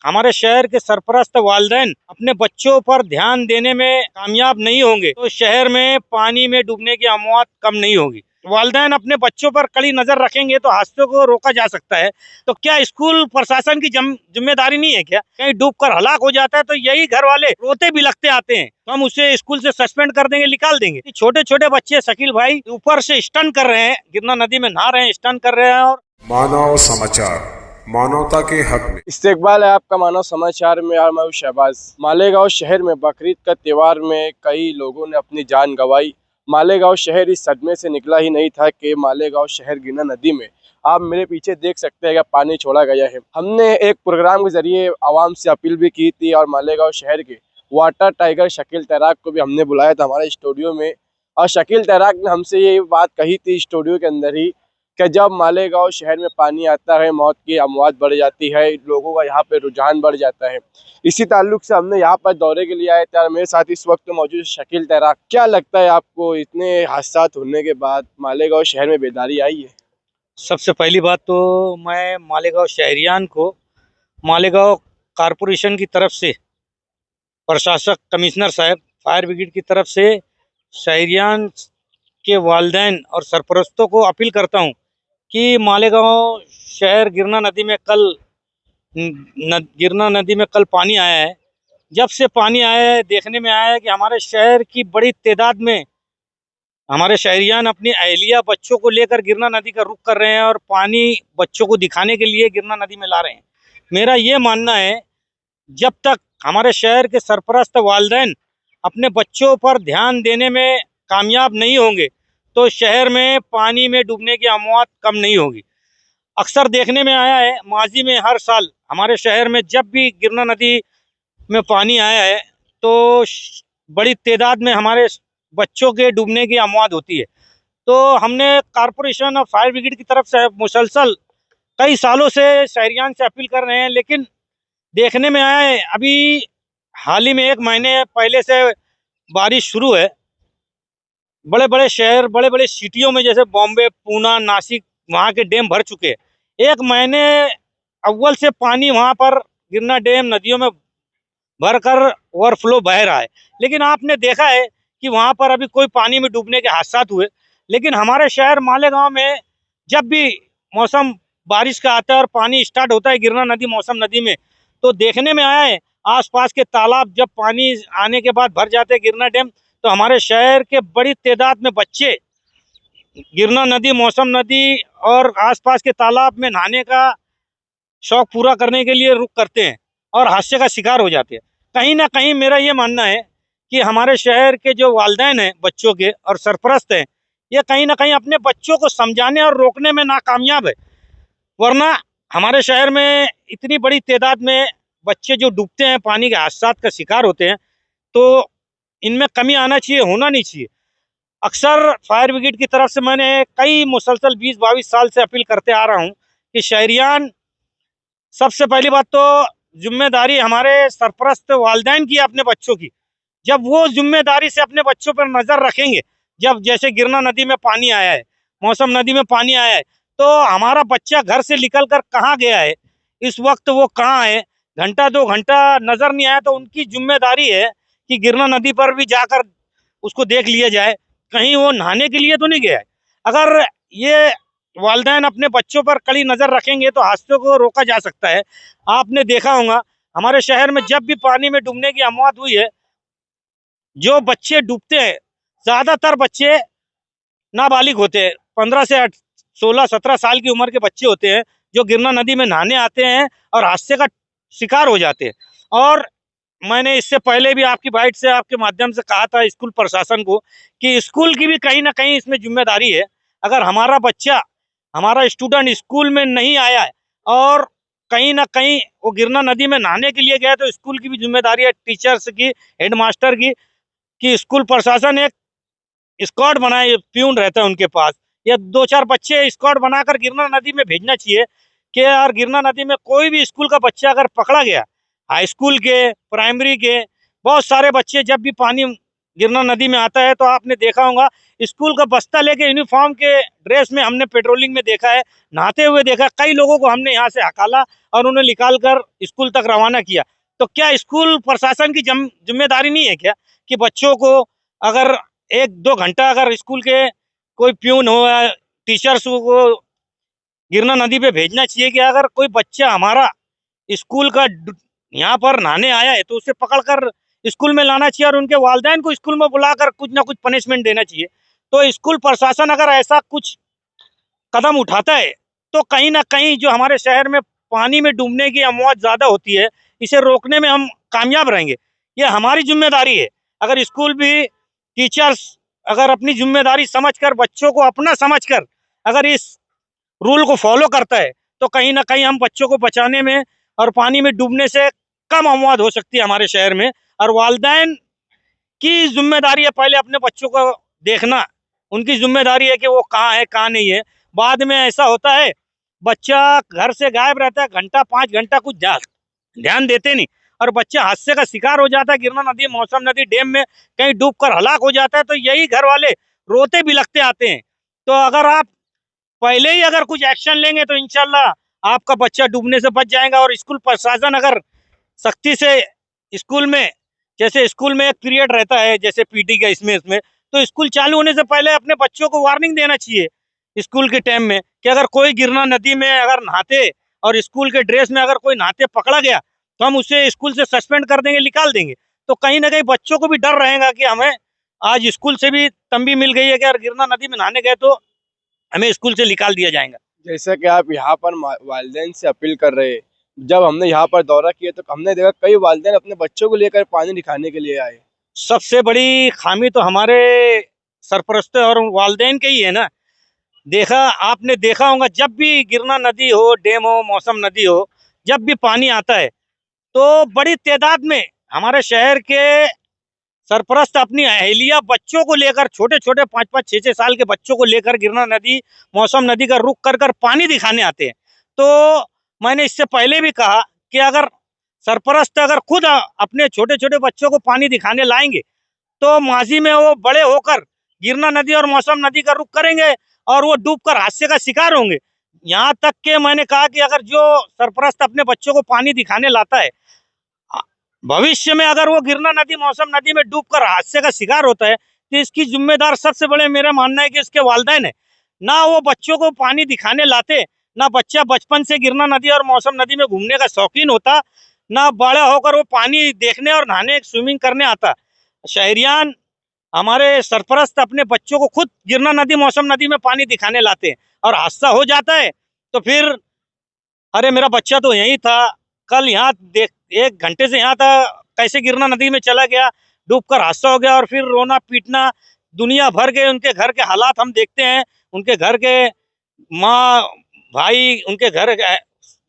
हमारे शहर के सरपरस्त वालिदैन अपने बच्चों पर ध्यान देने में कामयाब नहीं होंगे तो शहर में पानी में डूबने की अमवात कम नहीं होगी। वालिदैन अपने बच्चों पर कड़ी नजर रखेंगे तो हादसों को रोका जा सकता है। तो क्या स्कूल प्रशासन की जिम्मेदारी नहीं है क्या? कहीं डूबकर हलाक हो जाता है तो यही घर वाले रोते बिलखते आते हैं तो हम उसे स्कूल से सस्पेंड कर देंगे, निकाल देंगे। छोटे छोटे बच्चे शकील भाई ऊपर से स्टंट कर रहे हैं, गिरना नदी में नहा रहे हैं, स्टंट कर रहे हैं। और मानव समाचार, मानवता के हक में इस्तेकबाल है आपका मानव समाचार में। और मैं हूं शहबाज। मालेगांव शहर में बकरीद का त्यौहार में कई लोगों ने अपनी जान गंवाई। मालेगांव शहर इस सदमे से निकला ही नहीं था कि मालेगांव शहर गिरना नदी में, आप मेरे पीछे देख सकते हैं कि पानी छोड़ा गया है। हमने एक प्रोग्राम के जरिए आवाम से अपील भी की थी और मालेगांव शहर के वाटर टाइगर शकील तैराक को भी हमने बुलाया था हमारे स्टूडियो में। और शकील तैराक ने हमसे ये बात कही थी स्टूडियो के अंदर ही कि जब मालेगांव शहर में पानी आता है मौत की अमवात बढ़ जाती है, लोगों का यहाँ पे रुझान बढ़ जाता है। इसी ताल्लुक से हमने यहाँ पर दौरे के लिए आए थे और मेरे साथ इस वक्त मौजूद शकील तैराक। क्या लगता है आपको, इतने हादसा होने के बाद मालेगांव शहर में बेदारी आई है? सबसे पहली बात तो मैं मालेगांव शहरियान को मालेगांव कारपोरेशन की तरफ से, प्रशासक कमिश्नर साहब, फायर ब्रिगेड की तरफ से शहरियान के वालिदैन और सरपरस्तों को अपील करता हूं कि मालेगांव शहर गिरना नदी में कल पानी आया है। जब से पानी आया है देखने में आया है कि हमारे शहर की बड़ी तादाद में हमारे शहरियान अपनी अहलिया बच्चों को लेकर गिरना नदी का रुख कर रहे हैं और पानी बच्चों को दिखाने के लिए गिरना नदी में ला रहे हैं। मेरा ये मानना है, जब तक हमारे शहर के सरपरस्त वालिदैन अपने बच्चों पर ध्यान देने में कामयाब नहीं होंगे तो शहर में पानी में डूबने की अमवात कम नहीं होगी। अक्सर देखने में आया है, माजी में हर साल हमारे शहर में जब भी गिरना नदी में पानी आया है तो बड़ी तादाद में हमारे बच्चों के डूबने की अमवात होती है। तो हमने कारपोरेशन और फायर ब्रिगेड की तरफ से मुसलसल कई सालों से शहरियान से अपील कर रहे हैं, लेकिन देखने में आया है अभी हाल ही में 1 महीने पहले से बारिश शुरू है। बड़े बड़े शहर, बड़े बड़े सिटियों में जैसे बॉम्बे, पूना, नासिक, वहाँ के डैम भर चुके हैं। 1 महीने अव्वल से पानी वहाँ पर गिरना डैम नदियों में भरकर ओवरफ्लो बह रहा है, लेकिन आपने देखा है कि वहाँ पर अभी कोई पानी में डूबने के हादसा हुए। लेकिन हमारे शहर मालेगांव में जब भी मौसम बारिश का आता है और पानी स्टार्ट होता है गिरना नदी मौसम नदी में, तो देखने में आया है आसपास के तालाब जब पानी आने के बाद भर जाते हैं गिरना डैम, तो हमारे शहर के बड़ी तादाद में बच्चे गिरना नदी, मौसम नदी और आसपास के तालाब में नहाने का शौक पूरा करने के लिए रुख करते हैं और हादसे का शिकार हो जाते हैं। कहीं ना कहीं मेरा ये मानना है कि हमारे शहर के जो वालिदैन हैं बच्चों के और सरपरस्त हैं, ये कहीं ना कहीं अपने बच्चों को समझाने और रोकने में नाकामयाब है। वरना हमारे शहर में इतनी बड़ी तादाद में बच्चे जो डूबते हैं, पानी के हादसा का शिकार होते हैं, तो इनमें कमी आना चाहिए, होना नहीं चाहिए। अक्सर फायर ब्रिगेड की तरफ से मैंने कई मुसलसल 20-22 साल से अपील करते आ रहा हूँ कि शहरियान, सबसे पहली बात तो जिम्मेदारी हमारे सरपरस्त वालिदैन की है अपने बच्चों की। जब वो जिम्मेदारी से अपने बच्चों पर नजर रखेंगे, जब जैसे गिरना नदी में पानी आया है, मौसम नदी में पानी आया है, तो हमारा बच्चा घर से निकल कर कहाँ गया है, इस वक्त वो कहाँ है, घंटा 2 घंटा नजर नहीं आया, तो उनकी जिम्मेदारी है कि गिरना नदी पर भी जाकर उसको देख लिया जाए, कहीं वो नहाने के लिए तो नहीं गया है। अगर ये वालिदैन अपने बच्चों पर कड़ी नजर रखेंगे तो हादसों को रोका जा सकता है। आपने देखा होगा हमारे शहर में जब भी पानी में डूबने की अमवात हुई है, जो बच्चे डूबते हैं ज्यादातर बच्चे नाबालिग होते हैं, 15 से 16-17 साल की उम्र के बच्चे होते हैं जो गिरना नदी में नहाने आते हैं और हादसे का शिकार हो जाते हैं। और मैंने इससे पहले भी आपकी बाइट से, आपके माध्यम से कहा था स्कूल प्रशासन को कि स्कूल की भी कहीं ना कहीं इसमें जिम्मेदारी है। अगर हमारा बच्चा, हमारा स्टूडेंट स्कूल में नहीं आया है और कहीं ना कहीं वो गिरना नदी में नहाने के लिए गया, तो स्कूल की भी जिम्मेदारी है, टीचर्स की, हेडमास्टर की, कि स्कूल प्रशासन एक स्क्वाड बनाए, प्यून रहता है उनके पास, या 2-4 बच्चे स्क्वाड बनाकर गिरना नदी में भेजना चाहिए कि यार गिरना नदी में कोई भी स्कूल का बच्चा अगर पकड़ा गया, हाई स्कूल के, प्राइमरी के, बहुत सारे बच्चे जब भी पानी गिरना नदी में आता है तो आपने देखा होगा स्कूल का बस्ता लेके यूनिफॉर्म के ड्रेस में हमने पेट्रोलिंग में देखा है, नहाते हुए देखा। कई लोगों को हमने यहाँ से हकाला और उन्हें निकाल कर स्कूल तक रवाना किया। तो क्या स्कूल प्रशासन की जिम्मेदारी नहीं है क्या कि बच्चों को अगर 1-2 घंटा अगर स्कूल के कोई प्यून हो या टीचर्स को गिरना नदी पे भेजना चाहिए कि अगर कोई बच्चा हमारा स्कूल का यहाँ पर नहाने आया है तो उसे पकड़कर स्कूल में लाना चाहिए और उनके वालिदैन को स्कूल में बुलाकर कुछ ना कुछ पनिशमेंट देना चाहिए। तो स्कूल प्रशासन अगर ऐसा कुछ कदम उठाता है तो कहीं ना कहीं जो हमारे शहर में पानी में डूबने की अमौत ज़्यादा होती है, इसे रोकने में हम कामयाब रहेंगे। ये हमारी जिम्मेदारी है। अगर स्कूल भी टीचर्स अगर अपनी जिम्मेदारी समझकर बच्चों को अपना समझकर अगर इस रूल को फॉलो करता है तो कहीं ना कहीं हम बच्चों को बचाने में और पानी में डूबने से कम अमवात हो सकती है हमारे शहर में। और वालिदैन की जिम्मेदारी है पहले अपने बच्चों को देखना, उनकी जिम्मेदारी है कि वो कहाँ है कहाँ नहीं है। बाद में ऐसा होता है बच्चा घर से गायब रहता है, घंटा 5 घंटा कुछ ध्यान देते नहीं और बच्चा हादसे का शिकार हो जाता है। गिरना नदी, मौसम नदी, डैम में कहीं डूबकर हलाक हो जाता है तो यही घर वाले रोते बिलखते आते हैं। तो अगर आप पहले ही अगर कुछ एक्शन लेंगे तो इंशाल्लाह आपका बच्चा डूबने से बच जाएगा। और स्कूल प्रशासन अगर सख्ती से स्कूल में, जैसे स्कूल में एक पीरियड रहता है जैसे पीटी का इसमें तो स्कूल चालू होने से पहले अपने बच्चों को वार्निंग देना चाहिए स्कूल के टाइम में कि अगर कोई गिरना नदी में अगर नहाते और स्कूल के ड्रेस में अगर कोई नहाते पकड़ा गया तो हम उसे स्कूल से सस्पेंड कर देंगे, निकाल देंगे। तो कहीं ना कहीं बच्चों को भी डर रहेगा कि हमें आज स्कूल से भी तंबी मिल गई है कि अगर गिरना नदी में नहाने गए तो हमें स्कूल से निकाल दिया जाएगा। जैसा कि आप यहाँ पर वालिदैन से अपील कर रहे हैं, जब हमने यहाँ पर दौरा किया तो हमने देखा कई वालिदैन अपने बच्चों को लेकर पानी दिखाने के लिए आए। सबसे बड़ी खामी तो हमारे सरपरस्त और वालिदैन के ही है ना। आपने देखा होगा जब भी गिरना नदी हो, डैम हो, मौसम नदी हो, जब भी पानी आता है तो बड़ी तादाद में हमारे शहर के सरपरस्त अपनी अहलिया बच्चों को लेकर, छोटे छोटे 5-5, 6-6 साल के बच्चों को लेकर गिरना नदी, मौसम नदी का रुख कर पानी दिखाने आते हैं। तो मैंने इससे पहले भी कहा कि अगर सरपरस्त अगर खुद अपने छोटे छोटे बच्चों को पानी दिखाने लाएंगे तो माजी में वो बड़े होकर गिरना नदी और मौसम नदी का रुख करेंगे और वो डूबकर हादसे का शिकार होंगे। यहाँ तक के मैंने कहा कि अगर जो सरपरस्त अपने बच्चों को पानी दिखाने लाता है, भविष्य में अगर वो गिरना नदी, मौसम नदी में डूबकर हादसे का शिकार होता है तो इसकी जिम्मेदार सबसे बड़े मेरा मानना है कि इसके वालिदैन है। ना वो बच्चों को पानी दिखाने लाते, ना बच्चा बचपन से गिरना नदी और मौसम नदी में घूमने का शौकीन होता, ना बड़ा होकर वो पानी देखने और नहाने, स्विमिंग करने आता। शहरियान हमारे सरपरस्त अपने बच्चों को खुद गिरना नदी, मौसम नदी में पानी दिखाने लाते हैं और हादसा हो जाता है तो फिर अरे मेरा बच्चा तो यहीं था, कल यहाँ देख 1 घंटे से यहाँ था, कैसे गिरना नदी में चला गया, डूबकर हादसा हो गया। और फिर रोना पीटना दुनिया भर के, उनके घर के हालात हम देखते हैं, उनके घर के माँ भाई,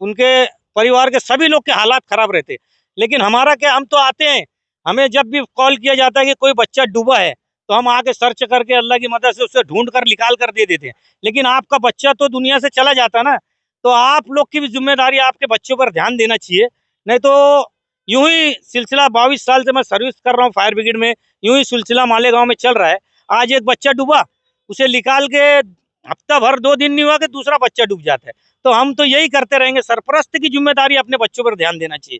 उनके परिवार के सभी लोग के हालात खराब रहते। लेकिन हमारा क्या, हम तो आते हैं, हमें जब भी कॉल किया जाता है कि कोई बच्चा डूबा है तो हम आके सर्च करके अल्लाह की मदद से उसे ढूंढ कर निकाल कर दे देते हैं। लेकिन आपका बच्चा तो दुनिया से चला जाता ना, तो आप लोग की भी जिम्मेदारी, आपके बच्चों पर ध्यान देना चाहिए। नहीं तो यूं ही सिलसिला 22 साल से मैं सर्विस कर रहा हूँ फायर ब्रिगेड में, यूं ही सिलसिला मालेगांव में चल रहा है। आज एक बच्चा डूबा, उसे निकाल के हफ्ता भर 2 दिन नहीं हुआ कि दूसरा बच्चा डूब जाता है। तो हम तो यही करते रहेंगे। सरपरस्त की जिम्मेदारी अपने बच्चों पर ध्यान देना चाहिए।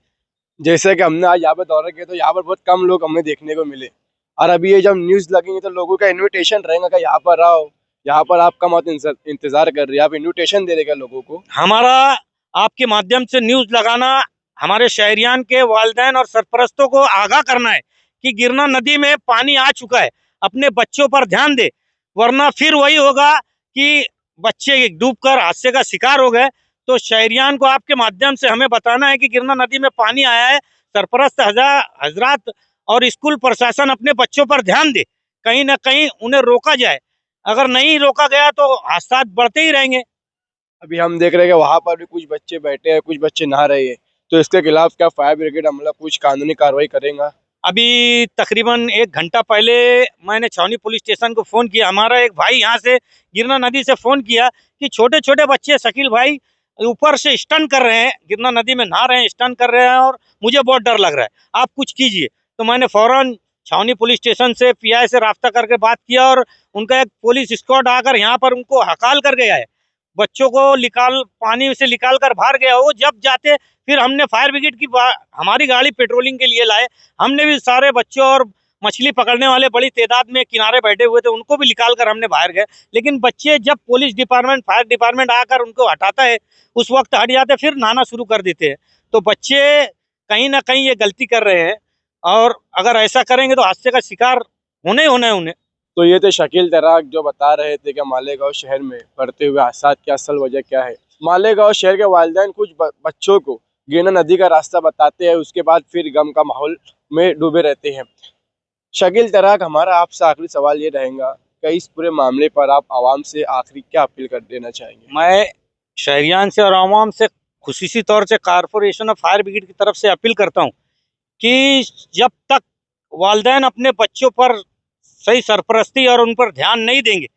जैसे कि हमने आज यहाँ पर दौरा किया तो यहाँ पर बहुत कम लोग हमें देखने को मिले, और अभी ये जब न्यूज़ लगेंगे तो लोगों का इन्विटेशन रहेगा कि यहाँ पर आओ, यहाँ पर आपका मत इंतजार कर रही है, आप इन्विटेशन दे देगा लोगों को। हमारा आपके माध्यम से न्यूज़ लगाना, हमारे शहरियान के वालिदैन और सरपरस्तों को आगाह करना है कि गिरना नदी में पानी आ चुका है, अपने बच्चों पर ध्यान दे, वरना फिर वही होगा कि बच्चे डूबकर हादसे का शिकार हो गए। तो शहरियान को आपके माध्यम से हमें बताना है कि गिरना नदी में पानी आया है, सरपरस्त हजरात और स्कूल प्रशासन अपने बच्चों पर ध्यान दे, कहीं ना कहीं उन्हें रोका जाए। अगर नहीं रोका गया तो हादसा बढ़ते ही रहेंगे। अभी हम देख रहे हैं कि वहाँ पर भी कुछ बच्चे बैठे हैं, कुछ बच्चे नहा रहे हैं, तो इसके खिलाफ क्या फायर ब्रिगेड हमला कुछ कानूनी कार्रवाई करेगा? अभी तकरीबन 1 घंटा पहले मैंने छावनी पुलिस स्टेशन को फ़ोन किया। हमारा एक भाई यहाँ से गिरना नदी से फ़ोन किया कि छोटे छोटे बच्चे शकील भाई ऊपर से स्टन कर रहे हैं, गिरना नदी में नहा रहे हैं, स्टन कर रहे हैं और मुझे बहुत डर लग रहा है, आप कुछ कीजिए। तो मैंने फ़ौरन छावनी पुलिस स्टेशन से पीआई से राब्ता करके बात किया और उनका एक पुलिस स्क्वाड आकर यहाँ पर उनको हकाल कर गया है, बच्चों को पानी से निकाल कर बाहर गया। वो जब जाते फिर हमने फायर ब्रिगेड की हमारी गाड़ी पेट्रोलिंग के लिए लाए, हमने भी सारे बच्चों और मछली पकड़ने वाले बड़ी तादाद में किनारे बैठे हुए थे, उनको भी निकाल कर हमने बाहर गए। लेकिन बच्चे जब पुलिस डिपार्टमेंट फायर डिपार्टमेंट आकर उनको हटाता है, उस वक्त हट जाते, फिर नहाना शुरू कर देते हैं। तो बच्चे कहीं ना कहीं ये गलती कर रहे हैं और अगर ऐसा करेंगे तो हादसे का शिकार होने है उन्हें। तो ये थे शकील तराक जो बता रहे थे कि मालेगांव शहर में बढ़ते हुए हादसा की असल वजह क्या है। मालेगांव शहर के वालिदैन कुछ बच्चों को गिरना नदी का रास्ता बताते हैं, उसके बाद फिर गम का माहौल में डूबे रहते हैं। शकील तराक, हमारा आपसे आखिरी सवाल ये रहेगा कि इस पूरे मामले पर आप आवाम से आखिरी क्या अपील कर देना चाहेंगे? मैं शहरियान से और आवाम से खुसूसी तौर से कारपोरेशन और फायर ब्रिगेड की तरफ से अपील करता हूँ कि जब तक वालिदैन अपने बच्चों पर सही सरपरस्ती और उन पर ध्यान नहीं देंगे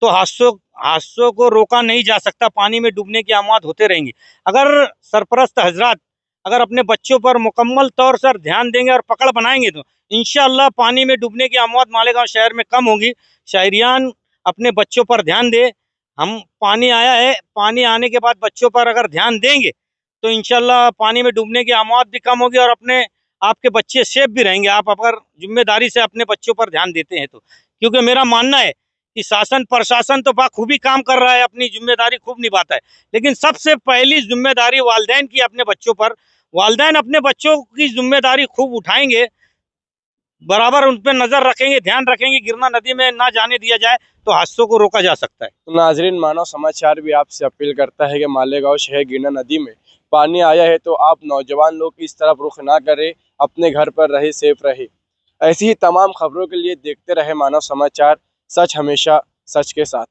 तो हादसों को रोका नहीं जा सकता, पानी में डूबने की आमाद होते रहेंगी। अगर सरपरस्त हजरात अगर अपने बच्चों पर मुकम्मल तौर से ध्यान देंगे और पकड़ बनाएंगे तो इंशाअल्लाह पानी में डूबने की आमाद मालेगांव शहर में कम होगी। शहरियान अपने बच्चों पर ध्यान दे। हम पानी आया है, पानी आने के बाद बच्चों पर अगर ध्यान देंगे तो इंशाअल्लाह पानी में डूबने की आमाद भी कम होगी और अपने आपके बच्चे सेफ भी रहेंगे। आप अगर जिम्मेदारी से अपने बच्चों पर ध्यान देते हैं तो, क्योंकि मेरा मानना है कि शासन प्रशासन तो बाखूबी काम कर रहा है, अपनी जिम्मेदारी खूब निभाता है, लेकिन सबसे पहली जिम्मेदारी वालिदैन की अपने बच्चों पर। वालिदैन अपने बच्चों की जिम्मेदारी खूब उठाएंगे, बराबर उन पर नजर रखेंगे, ध्यान रखेंगे, गिरना नदी में ना जाने दिया जाए तो हादसों को रोका जा सकता है। तो नाजरीन, मानव समाचार भी आपसे अपील करता है कि मालेगांव शहर गिरना नदी में पानी आया है तो आप नौजवान लोग इस तरफ रुख ना करें, अपने घर पर रहे, सेफ रहे। ऐसी ही तमाम खबरों के लिए देखते रहे मानव समाचार, सच हमेशा सच के साथ।